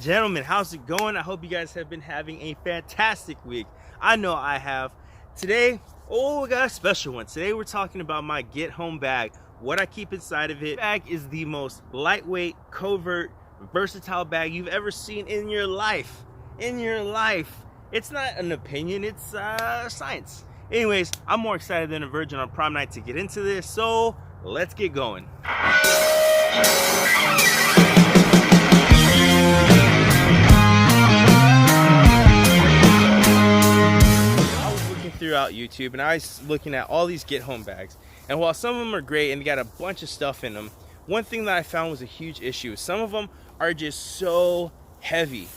Gentlemen, how's it going? I hope you guys have been having a fantastic week. I know I have. Today, we got a special one. Today we're talking about my get home bag, what I keep inside of it. Bag is the most lightweight, covert, versatile bag you've ever seen in your life. It's not an opinion, it's science. Anyways, I'm more excited than a virgin on prom night to get into this, so let's get going. Throughout YouTube, and I was looking at all these get home bags, and while some of them are great and they got a bunch of stuff in them, one thing that I found was a huge issue. Some of them are just so heavy.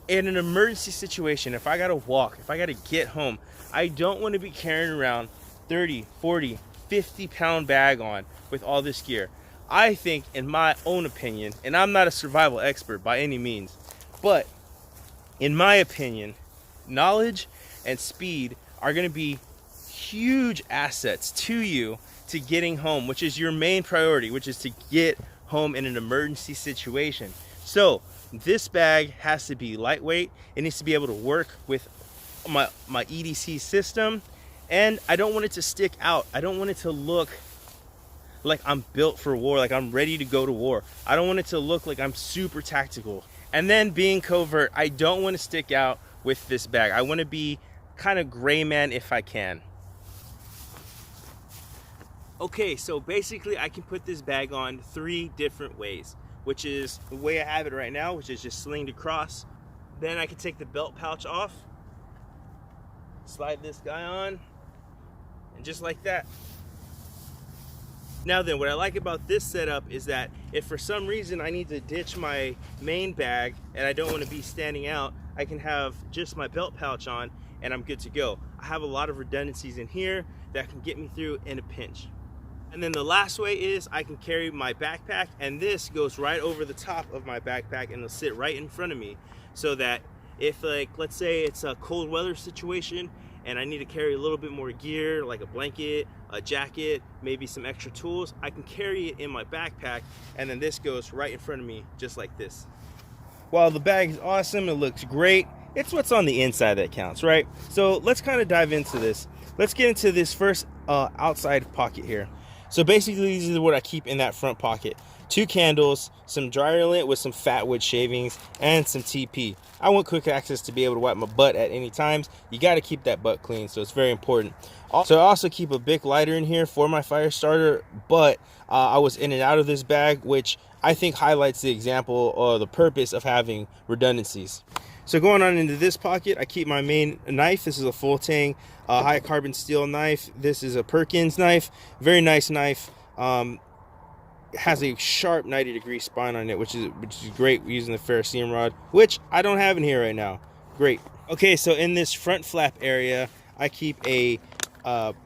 In an emergency situation, if I gotta walk, if I gotta get home, I don't want to be carrying around 30, 40, 50 pound bag on with all this gear. I think, in my own opinion, and I'm not a survival expert by any means, but in my opinion, knowledge and speed are going to be huge assets to you to getting home, which is your main priority, which is to get home in an emergency situation. So this bag has to be lightweight. It needs to be able to work with my EDC system, and I don't want it to stick out. I don't want it to look like I'm built for war, like I'm ready to go to war. I don't want it to look like I'm super tactical. And then being covert, I don't want to stick out with this bag. I want to be kind of gray man if I can. Okay, so basically I can put this bag on 3 different ways, which is the way I have it right now, which is just slinged across. Then I can take the belt pouch off, slide this guy on, and just like that. Now then, what I like about this setup is that if for some reason I need to ditch my main bag and I don't want to be standing out, I can have just my belt pouch on and I'm good to go. I have a lot of redundancies in here that can get me through in a pinch. And then the last way is I can carry my backpack, and this goes right over the top of my backpack and it'll sit right in front of me, so that if, like, let's say it's a cold weather situation and I need to carry a little bit more gear, like a blanket, a jacket, maybe some extra tools, I can carry it in my backpack, and then this goes right in front of me just like this. While the bag is awesome, it looks great, it's what's on the inside that counts, right? So let's kind of dive into this. Let's get into this first outside pocket here. So basically, these are what I keep in that front pocket. 2 candles, some dryer lint with some fat wood shavings, and some TP. I want quick access to be able to wipe my butt at any times. You got to keep that butt clean, so it's very important. So I also keep a Bic lighter in here for my fire starter, but I was in and out of this bag, which I think highlights the example or the purpose of having redundancies. So going on into this pocket, I keep my main knife. This is a full tang high carbon steel knife. This is a Perkins knife, very nice knife. Has a sharp 90-degree spine on it, which is great using the ferrocerium rod, which I don't have in here right now. Great. Okay, so in this front flap area, I keep a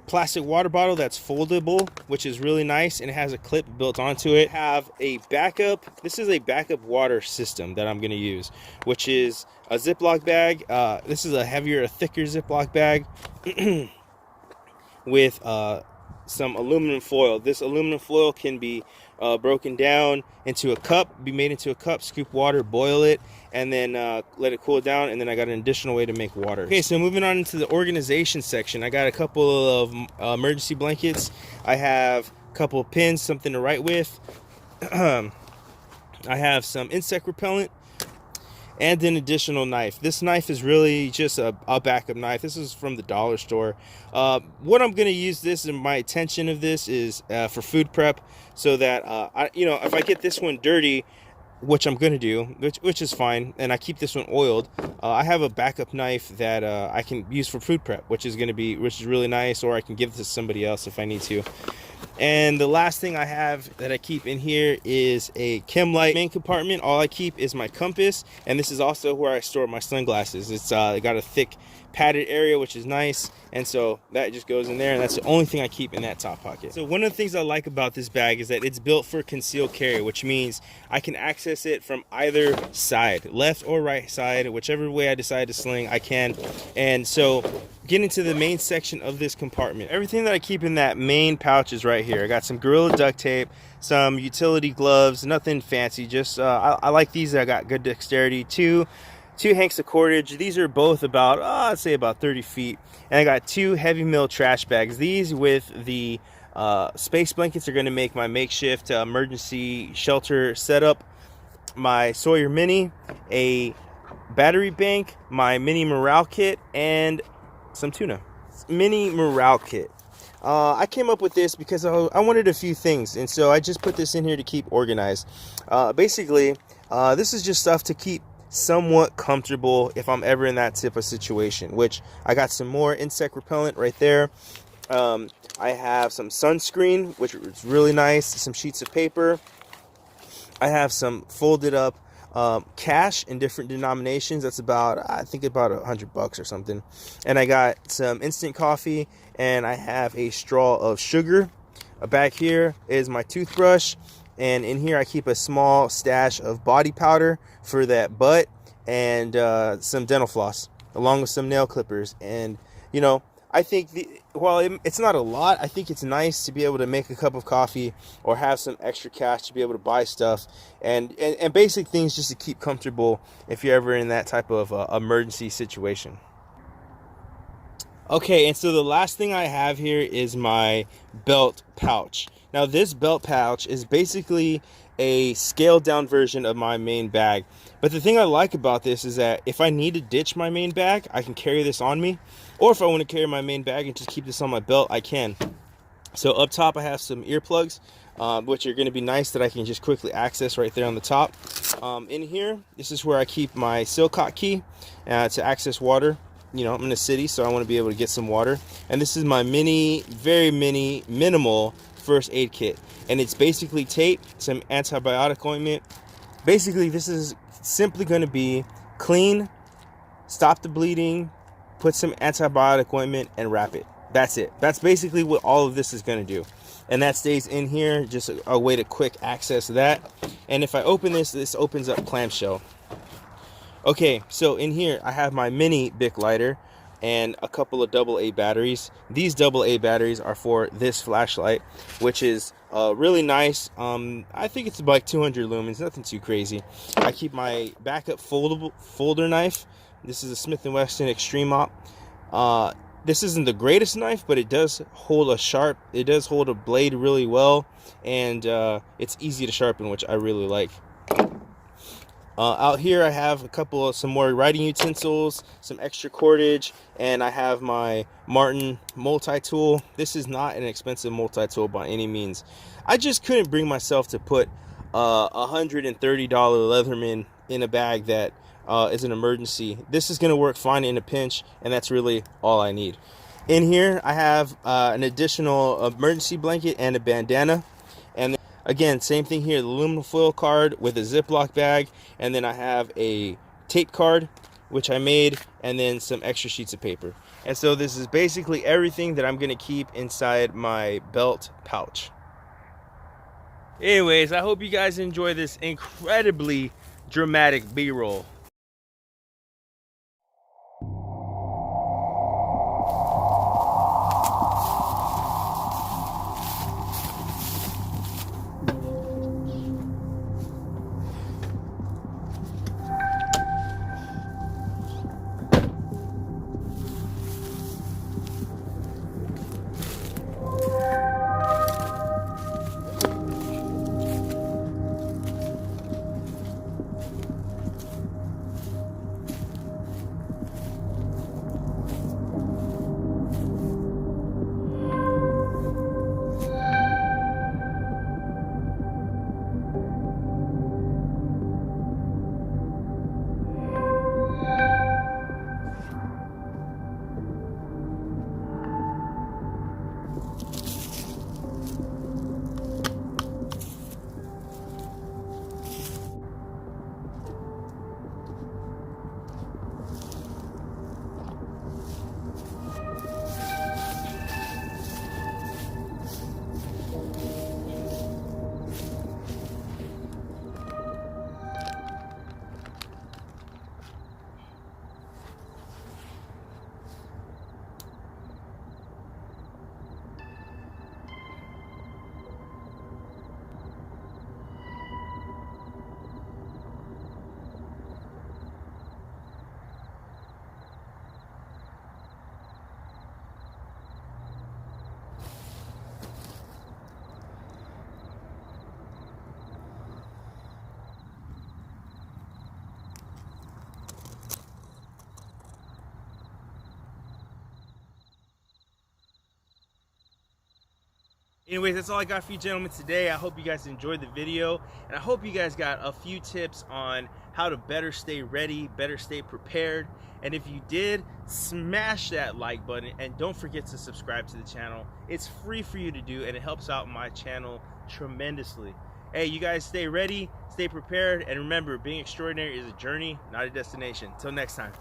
plastic water bottle that's foldable, which is really nice, and it has a clip built onto it. Have a backup. This is a backup water system that I'm going to use, which is a Ziploc bag. This is a thicker Ziploc bag with some aluminum foil. This aluminum foil can be broken down into a cup, be made into a cup, scoop water, boil it, and then let it cool down, and then I got an additional way to make water. Okay, so moving on into the organization section, I got a couple of emergency blankets. I have a couple of pins, something to write with. I have some insect repellent and an additional knife. This knife is really just a backup knife. This is from the dollar store. What I'm going to use this, and my intention of this is for food prep, so that if I get this one dirty, which I'm going to do, which is fine, and I keep this one oiled, I have a backup knife that I can use for food prep, which is really nice, or I can give this to somebody else if I need to. And the last thing I have that I keep in here is a chem light. Main compartment, all I keep is my compass, and this is also where I store my sunglasses. It's got a thick padded area, which is nice, and so that just goes in there, and that's the only thing I keep in that top pocket. So one of the things I like about this bag is that it's built for concealed carry, which means I can access it from either side, left or right side, whichever way I decide to sling, I can. And so getting to the main section of this compartment, everything that I keep in that main pouch is right right here. I got some Gorilla duct tape, some utility gloves, nothing fancy. Just I like these. I got good dexterity. Two hanks of cordage. These are both about I'd say about 30 feet. And I got 2 heavy mill trash bags. These with the space blankets are going to make my makeshift emergency shelter setup. My Sawyer Mini, a battery bank, my mini morale kit, and some tuna. Mini morale kit. I came up with this because I wanted a few things, and so I just put this in here to keep organized. Basically, this is just stuff to keep somewhat comfortable if I'm ever in that type of situation, which I got some more insect repellent right there. I have some sunscreen, which is really nice, some sheets of paper. I have some folded up cash in different denominations. That's about, I think about $100 or something. And I got some instant coffee, and I have a straw of sugar. Back here is my toothbrush, and in here I keep a small stash of body powder for that butt, and some dental floss, along with some nail clippers. And you know, I think while it's not a lot, I think it's nice to be able to make a cup of coffee or have some extra cash to be able to buy stuff and basic things just to keep comfortable if you're ever in that type of emergency situation. Okay, and so the last thing I have here is my belt pouch. Now this belt pouch is basically a scaled down version of my main bag. But the thing I like about this is that if I need to ditch my main bag, I can carry this on me. Or if I want to carry my main bag and just keep this on my belt, I can. So up top I have some earplugs, which are going to be nice that I can just quickly access right there on the top. In here, this is where I keep my Silcock key to access water. You know, I'm in a city, so I want to be able to get some water. And this is my very minimal first aid kit. And it's basically tape, some antibiotic ointment. Basically, this is simply going to be clean, stop the bleeding, put some antibiotic ointment, and wrap it. That's it. That's basically what all of this is going to do. And that stays in here, just a way to quick access that. And if I open this, this opens up clamshell. Okay, so in here I have my mini Bic lighter and a couple of AA batteries. These AA batteries are for this flashlight, which is really nice. I think it's like 200 lumens, nothing too crazy. I keep my backup folder knife. This is a Smith & Wesson Extreme Op. This isn't the greatest knife, but it does hold a blade really well, and it's easy to sharpen, which I really like. Out here I have some more writing utensils, some extra cordage, and I have my Martin multi-tool. This is not an expensive multi-tool by any means. I just couldn't bring myself to put $130 Leatherman in a bag that is an emergency. This is going to work fine in a pinch, and that's really all I need. In here I have an additional emergency blanket and a bandana. And again, same thing here, the aluminum foil card with a Ziploc bag, and then I have a tape card, which I made, and then some extra sheets of paper. And so this is basically everything that I'm going to keep inside my belt pouch. Anyways, I hope you guys enjoy this incredibly dramatic B-roll. Anyways, that's all I got for you gentlemen today. I hope you guys enjoyed the video, and I hope you guys got a few tips on how to better stay ready, better stay prepared. And if you did, smash that like button and don't forget to subscribe to the channel. It's free for you to do, and it helps out my channel tremendously. Hey, you guys stay ready, stay prepared, and remember, being extraordinary is a journey, not a destination. Until next time.